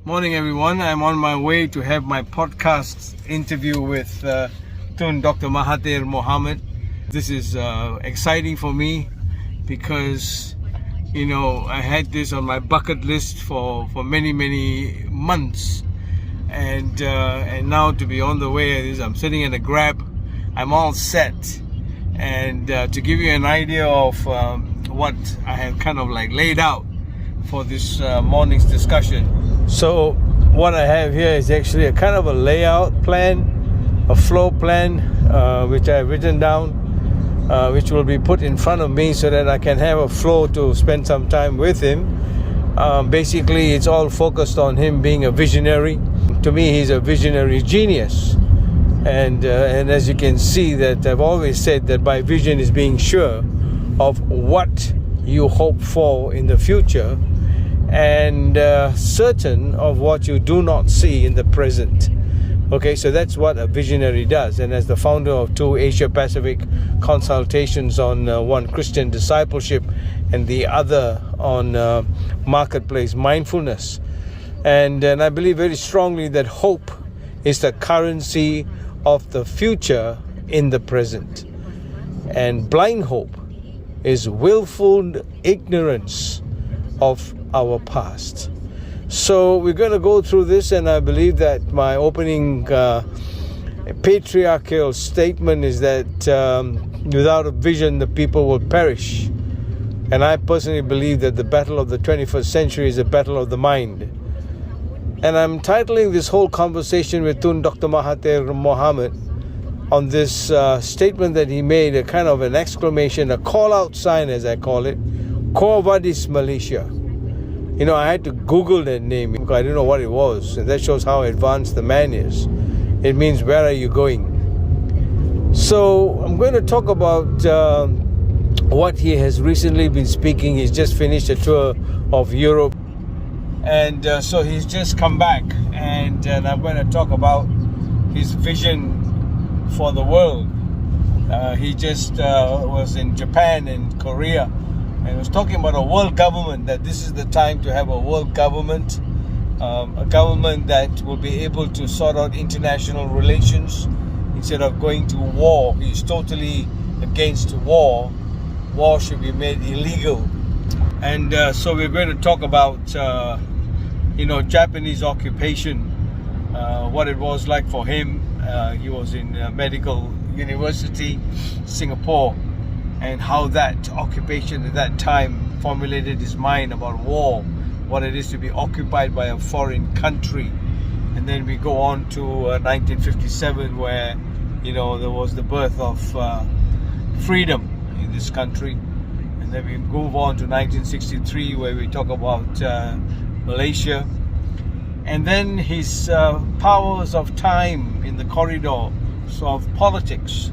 Morning everyone, I'm on my way to have my podcast interview with Dr. Mahathir Mohamad. This is exciting for me because, I had this on my bucket list for many months, and now to be on the way, I'm sitting in a Grab, I'm all set, and to give you an idea of what I have kind of like laid out for this morning's discussion. So what I have here is actually a kind of a layout plan, a flow plan, which I've written down, which will be put in front of me so that I can have a flow to spend some time with him. Basically, it's all focused on him being a visionary. To me, he's a visionary genius. And as you can see, that I've always said that by vision is being sure of what you hope for in the future, and certain of what you do not see in the present. Okay, so that's what a visionary does. And as the founder of 2 Asia Pacific consultations on one Christian discipleship and the other on marketplace mindfulness, and I believe very strongly that hope is the currency of the future in the present, and blind hope is willful ignorance of our past. So we're going to go through this, and I believe that my opening patriarchal statement is that without a vision the people will perish. And I personally believe that the battle of the 21st century is a battle of the mind. And I'm titling this whole conversation with Dr. Mahathir Mohamad on this statement that he made, a kind of an exclamation, a call-out sign as I call it, Quo Vadis Malaysia. I had to Google that name because I didn't know what it was. And that shows how advanced the man is. It means, where are you going? So I'm going to talk about what he has recently been speaking. He's just finished a tour of Europe. And so he's just come back. And I'm going to talk about his vision for the world. He just was in Japan and Korea. And was talking about a world government, that this is the time to have a world government, a government that will be able to sort out international relations instead of going to war. He's totally against war. War should be made illegal. And so we're going to talk about, Japanese occupation, what it was like for him. He was in medical university, Singapore, and how that occupation at that time formulated his mind about war, what it is to be occupied by a foreign country. And then we go on to 1957, where there was the birth of freedom in this country. And then we move on to 1963, where we talk about Malaysia. And then his powers of time in the corridors of politics.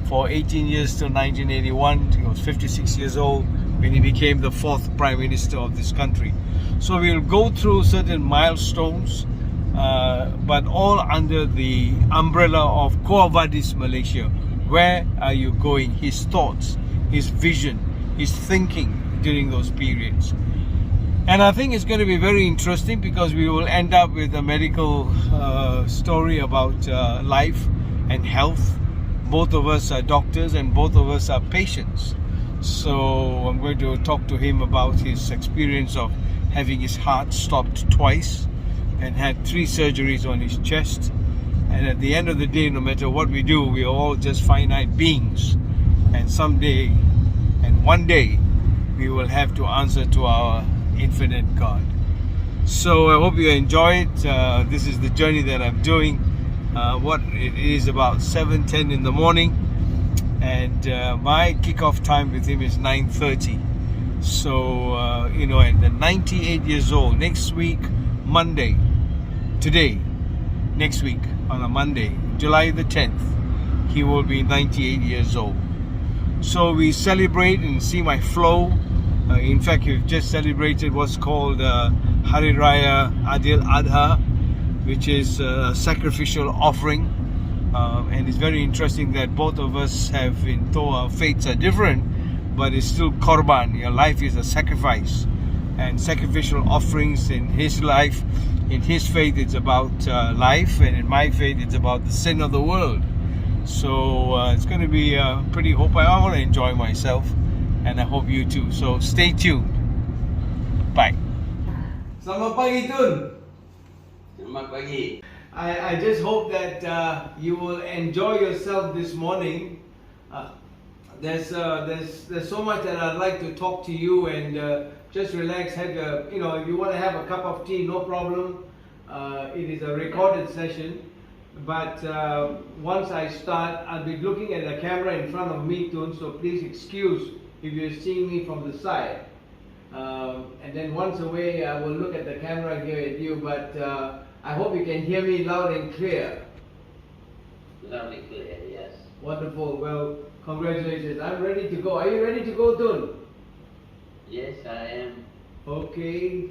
For 18 years till 1981, he was 56 years old when he became the 4th Prime Minister of this country. So we'll go through certain milestones, but all under the umbrella of Quo Vadis Malaysia. Where are you going? His thoughts, his vision, his thinking during those periods. And I think it's going to be very interesting because we will end up with a medical story about life and health. Both of us are doctors and both of us are patients. So I'm going to talk to him about his experience of having his heart stopped twice and had 3 surgeries on his chest. And at the end of the day, no matter what we do, we are all just finite beings. And someday, and one day, we will have to answer to our infinite God. So I hope you enjoy it. This is the journey that I'm doing. What it is about 7:10 in the morning, and my kickoff time with him is 9:30. So and then 98 years old. Next week, Monday, next week on a Monday, July the 10th, he will be 98 years old. So we celebrate and see my flow. In fact, we've just celebrated what's called Hari Raya Adil Adha, which is a sacrificial offering. And it's very interesting that both of us have, though our faiths are different, but it's still korban. Your life is a sacrifice. and sacrificial offerings in his life. In his faith, it's about life, and in my faith, it's about the sin of the world. So it's going to be pretty. I want to enjoy myself, and I hope you too. So stay tuned. Bye. Selamat pagi, Tun. Selamat pagi. I just hope that you will enjoy yourself this morning. There's so much that I'd like to talk to you, and just relax. Have if you want to have a cup of tea, no problem. It is a recorded session, but once I start, I'll be looking at the camera in front of me, Tun. So please excuse if you're seeing me from the side. And then once away, I will look at the camera here at you, but I hope you can hear me loud and clear. Loud and clear, yes. Wonderful. Well, congratulations. I'm ready to go. Are you ready to go, Tun? Yes, I am. Okay.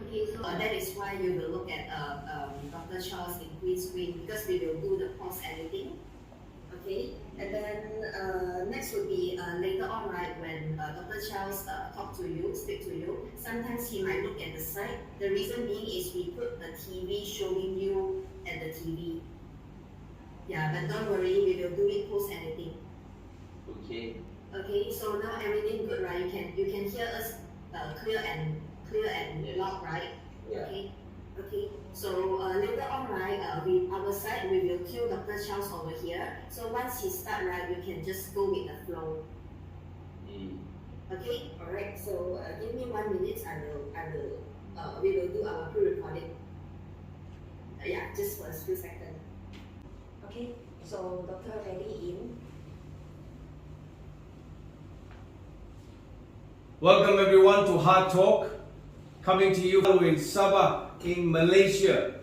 Okay, so that is why you will look at Dr. Charles in green screen, because we will do the post editing. Okay, and then next would be later on, right, when Dr. Charles talk to you, speak to you, sometimes he might look at the side. The reason being is we put the TV showing you at the TV. Yeah, but don't worry, we will do it post editing. Okay. Okay, so now everything good, right? You can hear us clear and Yes. loud, right? Yeah. Okay. So later on, right, our side we will cue Dr. Charles over here. So once he start, right, you can just go with the flow. Okay. All right. So give me 1 minute. We will do our pre-recording. Yeah, just for a few seconds. Okay. So Doctor ready in. Welcome everyone to HEARTtalk, coming to you in Sabah in Malaysia.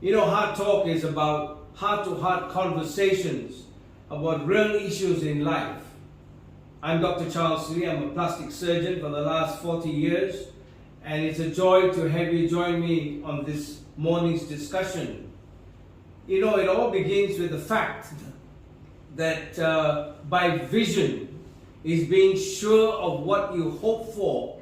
You know, HEARTtalk is about heart-to-heart conversations about real issues in life. I'm Dr. Charles Lee. I'm a plastic surgeon for the last 40 years, and it's a joy to have you join me on this morning's discussion. You know, it all begins with the fact that by vision is being sure of what you hope for